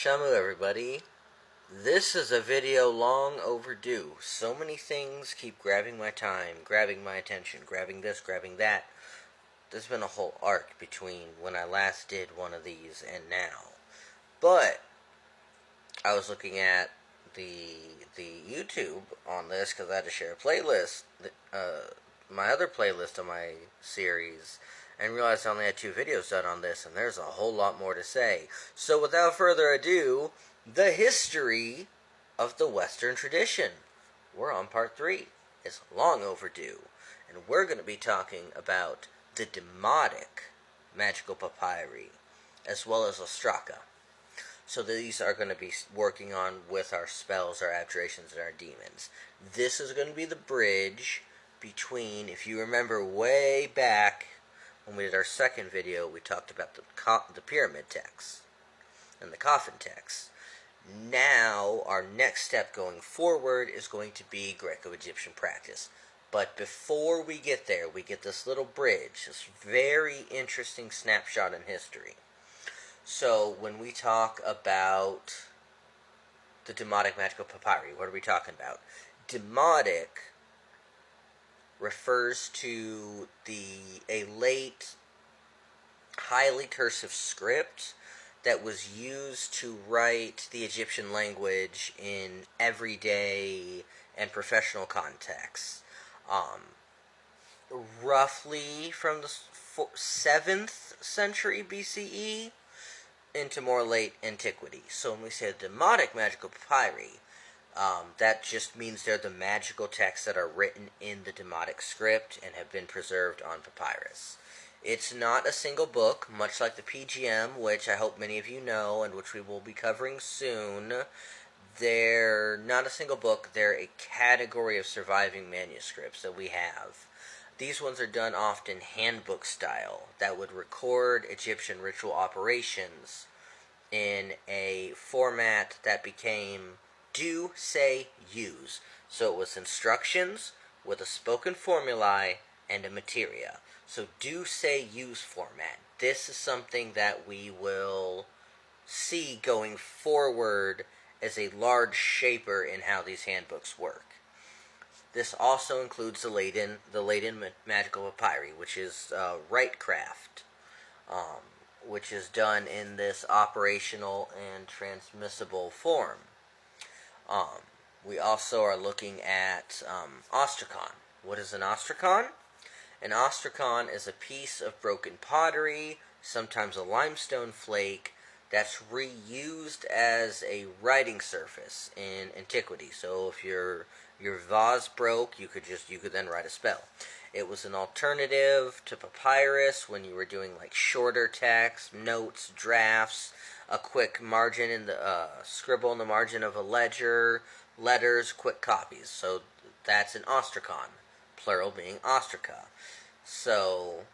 Shamu everybody. This is a video long overdue. So many things keep grabbing my time, grabbing my attention, grabbing this, grabbing that. There's been a whole arc between when I last did one of these and now. But I was looking at the YouTube on this because I had to share a playlist, my other playlist on my series, and realized I only had 2 videos done on this, and there's a whole lot more to say. So without further ado, the history of the Western tradition. We're on part 3. It's long overdue, and we're going to be talking about the Demotic magical papyri, as well as ostraka. So these are going to be working on with our spells, our abjurations, and our demons. This is going to be the bridge between, if you remember way back when we did our second video, we talked about the pyramid text and the coffin text. Now, our next step going forward is going to be Greco-Egyptian practice. But before we get there, we get this little bridge, this very interesting snapshot in history. So, when we talk about the Demotic magical papyri, what are we talking about? Demotic refers to a late, highly cursive script that was used to write the Egyptian language in everyday and professional contexts. Roughly from the 7th century BCE into more late antiquity. So when we say Demotic magical papyri, that just means they're the magical texts that are written in the Demotic script and have been preserved on papyrus. It's not a single book, much like the PGM, which I hope many of you know, and which we will be covering soon. They're not a single book, they're a category of surviving manuscripts that we have. These ones are done often handbook style, that would record Egyptian ritual operations in a format that became do, say, use. So it was instructions with a spoken formulae and a materia. So do, say, use format. This is something that we will see going forward as a large shaper in how these handbooks work. This also includes the Leiden magical papyri, which is writecraft, which is done in this operational and transmissible form. We also are looking at ostrakhan. What is an ostrakhan? An ostrakhan is a piece of broken pottery, sometimes a limestone flake, that's reused as a writing surface in antiquity. So if your vase broke, you could then write a spell. It was an alternative to papyrus when you were doing like shorter text, notes, drafts, a quick margin in the scribble in the margin of a ledger, letters, quick copies. So that's an ostrakhan, plural being ostraka. So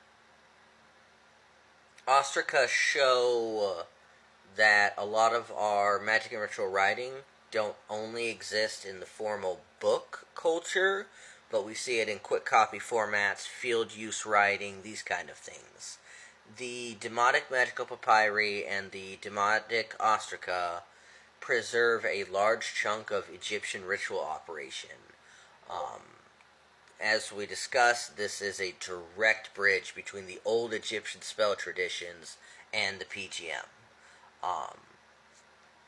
ostraka show that a lot of our magic and ritual writing don't only exist in the formal book culture, but we see it in quick copy formats, field use writing, these kind of things. The Demotic magical papyri and the Demotic ostraka preserve a large chunk of Egyptian ritual operation. As we discussed, this is a direct bridge between the old Egyptian spell traditions and the PGM.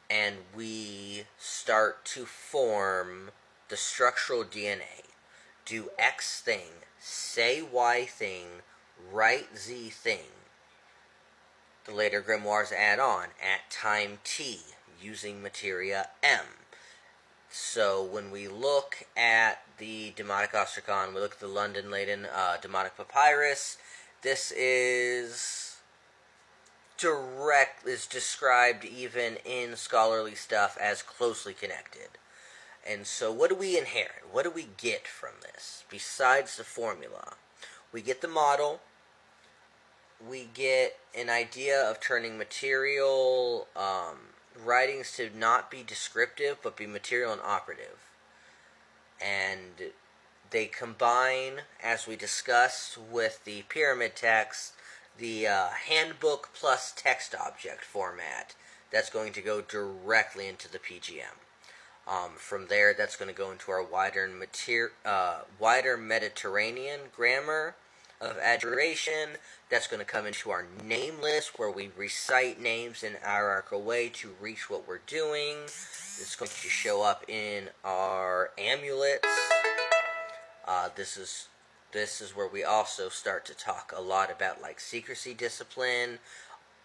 And we start to form the structural DNA. Do X thing, say Y thing, write Z thing. The later grimoires add on, at time T, using materia M. So when we look at the Demotic Ostrakhan, we look at the London Leiden Demotic Papyrus, this is described even in scholarly stuff as closely connected. And so what do we inherit? What do we get from this besides the formula? We get the model. We get an idea of turning material writings to not be descriptive but be material and operative. And they combine, as we discussed with the pyramid text, the handbook plus text object format that's going to go directly into the PGM. From there, that's going to go into our wider Mediterranean grammar of adjuration. That's going to come into our name list, where we recite names in a hierarchical way to reach what we're doing. It's going to show up in our amulets. This is where we also start to talk a lot about like secrecy discipline,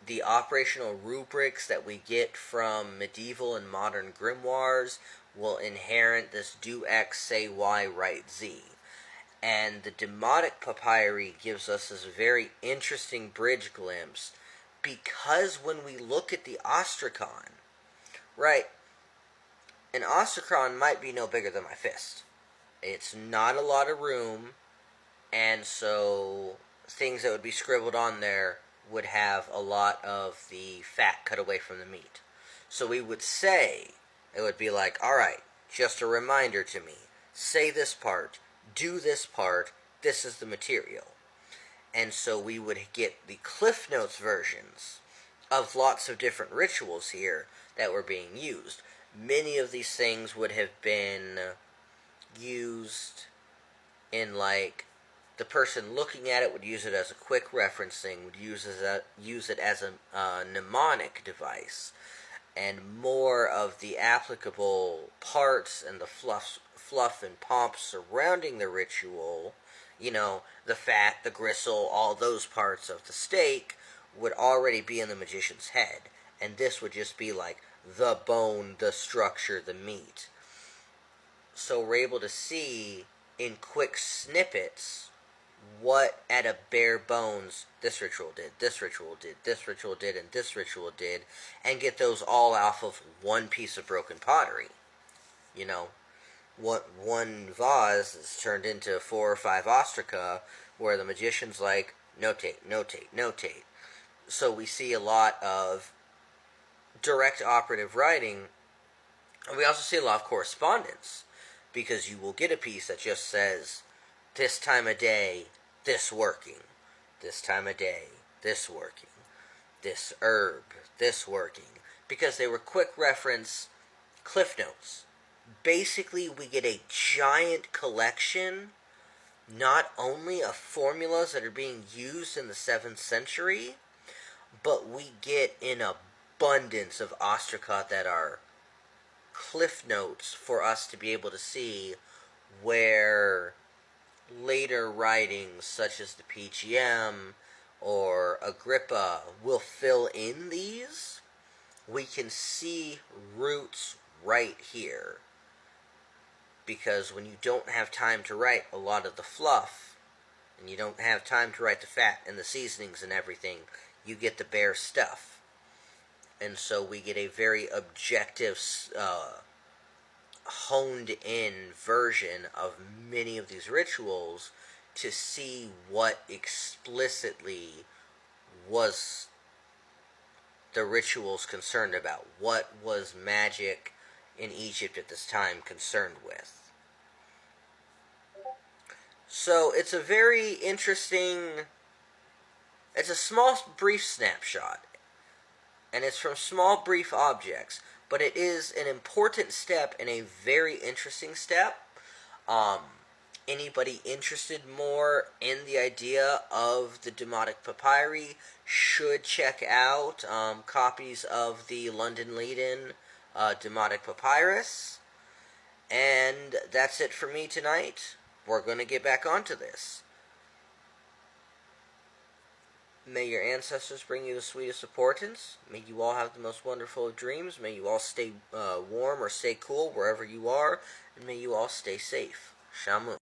the operational rubrics that we get from medieval and modern grimoires will inherit this do X, say Y, write Z. And the Demotic Papyri gives us this very interesting bridge glimpse, because when we look at the Ostracon, right, an Ostracon might be no bigger than my fist. It's not a lot of room, and so things that would be scribbled on there would have a lot of the fat cut away from the meat. So we would say, it would be like, alright, just a reminder to me, say this part, do this part, this is the material. And so we would get the Cliff Notes versions of lots of different rituals here that were being used. Many of these things would have been used in like, the person looking at it would use it as a quick referencing, would use it as a mnemonic device, and more of the applicable parts and the fluff and pomp surrounding the ritual, the fat, the gristle, all those parts of the steak would already be in the magician's head, and this would just be like the bone, the structure, the meat. So we're able to see in quick snippets what at a bare bones this ritual did, this ritual did, this ritual did, and this ritual did, and get those all off of one piece of broken pottery. What one vase is turned into 4 or 5 ostraca, where the magician's like, notate, notate, notate. So we see a lot of direct operative writing, and we also see a lot of correspondence, because you will get a piece that just says, this time of day, this working. This time of day, this working. This herb, this working. Because they were quick reference Cliff Notes. Basically, we get a giant collection, not only of formulas that are being used in the 7th century, but we get an abundance of ostraca that are Cliff Notes for us to be able to see where later writings such as the PGM or Agrippa will fill in these. We can see roots right here, because when you don't have time to write a lot of the fluff, and you don't have time to write the fat and the seasonings and everything, you get the bare stuff. And so we get a very objective, honed-in version of many of these rituals to see what explicitly was the rituals concerned about. What was magic in Egypt at this time concerned with. So it's a very interesting, it's a small brief snapshot, and it's from small brief objects, but it is an important step and a very interesting step. Anybody interested more in the idea of the Demotic Papyri should check out copies of the London Leiden Demotic Papyrus. And that's it for me tonight. We're going to get back onto this. May your ancestors bring you the sweetest of portents. May you all have the most wonderful of dreams. May you all stay warm or stay cool wherever you are. And may you all stay safe. Shamu.